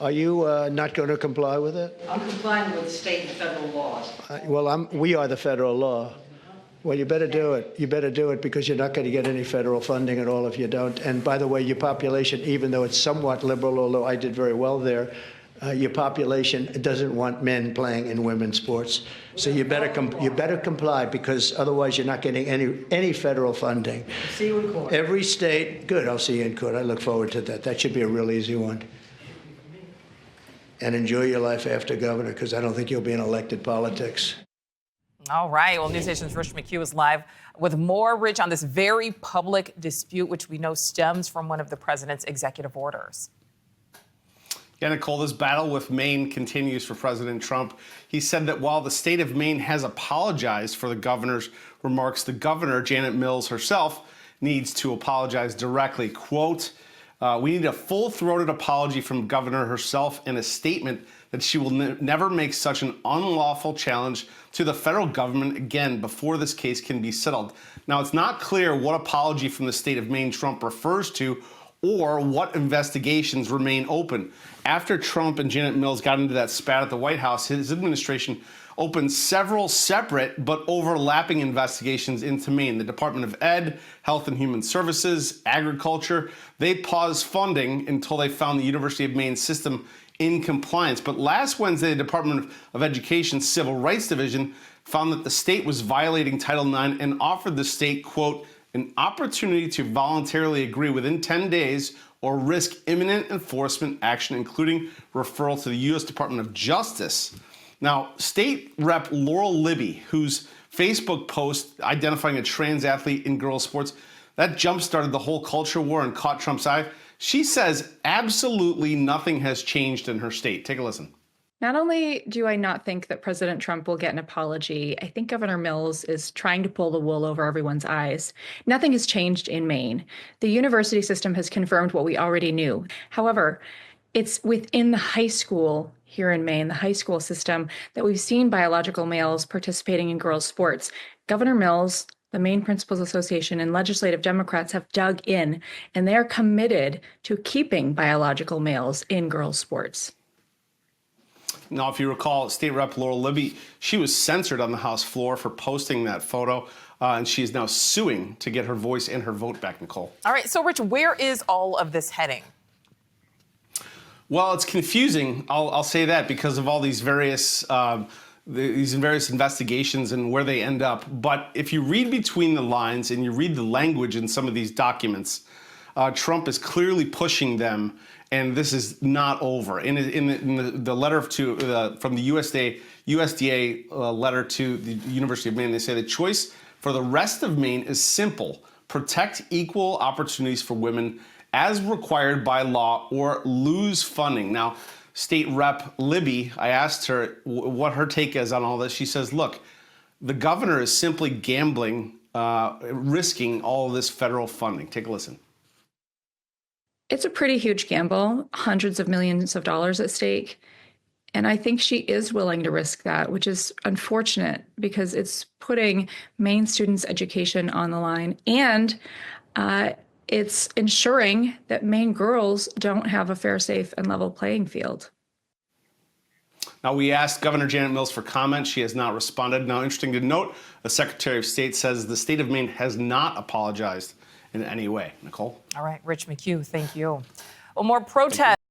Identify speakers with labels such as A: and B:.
A: Are you not going to comply with it?
B: I'm complying with state and federal laws.
A: We are the federal law. Well, you better do it. You better do it because you're not going to get any federal funding at all if you don't. And by the way, your population, even though it's somewhat liberal, although I did very well there, your population doesn't want men playing in women's sports. So you better comply because otherwise you're not getting any federal funding.
B: See you in court.
A: Every state, good. I'll see you in court. I look forward to that. That should be a real easy one. And enjoy your life after governor because I don't think you'll be in elected politics.
C: All right. Well, NewsNation's Rich McHugh is live with more, Rich, on this very public dispute, which we know stems from one of the president's executive orders.
D: Yeah, Nicole, this battle with Maine continues for President Trump. He said that while the state of Maine has apologized for the governor's remarks, the governor, Janet Mills herself, needs to apologize directly. Quote, we need a full-throated apology from governor herself and a statement that she will never make such an unlawful challenge to the federal government again before this case can be settled. Now, it's not clear what apology from the state of Maine Trump refers to or what investigations remain open. After Trump and Janet Mills got into that spat at the White House, his administration opened several separate but overlapping investigations into Maine. The Department of Ed, Health and Human Services, Agriculture, they paused funding until they found the University of Maine system in compliance. But last Wednesday, the Department of Education's Civil Rights Division found that the state was violating Title IX and offered the state, quote, an opportunity to voluntarily agree within 10 days or risk imminent enforcement action, including referral to the U.S. Department of Justice. Now, State Rep Laurel Libby, whose Facebook post identifying a trans athlete in girls' sports, that jump-started the whole culture war and caught Trump's eye. She says absolutely nothing has changed in her state. Take a listen.
E: Not only do I not think that President Trump will get an apology, I think Governor Mills is trying to pull the wool over everyone's eyes. Nothing has changed in Maine. The university system has confirmed what we already knew. However, it's within the high school here in Maine, the high school system, that we've seen biological males participating in girls' sports. Governor Mills, the Maine Principals Association, and legislative Democrats have dug in, and they are committed to keeping biological males in girls' sports.
D: Now, if you recall, State Rep Laurel Libby, she was censored on the House floor for posting that photo, and she is now suing to get her voice and her vote back, Nicole.
C: All right. So, Rich, where is all of this heading?
D: Well, it's confusing. I'll say that because of all these various investigations and where they end up. But if you read between the lines and you read the language in some of these documents, Trump is clearly pushing them, and this is not over. In the letter from the USDA letter to the University of Maine, they say the choice for the rest of Maine is simple: protect equal opportunities for women as required by law or lose funding. Now, State Rep Libby, I asked her what her take is on all this. She says, look, the governor is simply gambling, risking all of this federal funding. Take a listen.
E: It's a pretty huge gamble, hundreds of millions of dollars at stake. And I think she is willing to risk that, which is unfortunate because it's putting Maine students' education on the line. And it's ensuring that Maine girls don't have a fair, safe, and level playing field.
D: Now, we asked Governor Janet Mills for comment. She has not responded. Now, interesting to note, the Secretary of State says the state of Maine has not apologized in any way. Nicole?
C: All right, Rich McHugh, thank you. Well, more protests.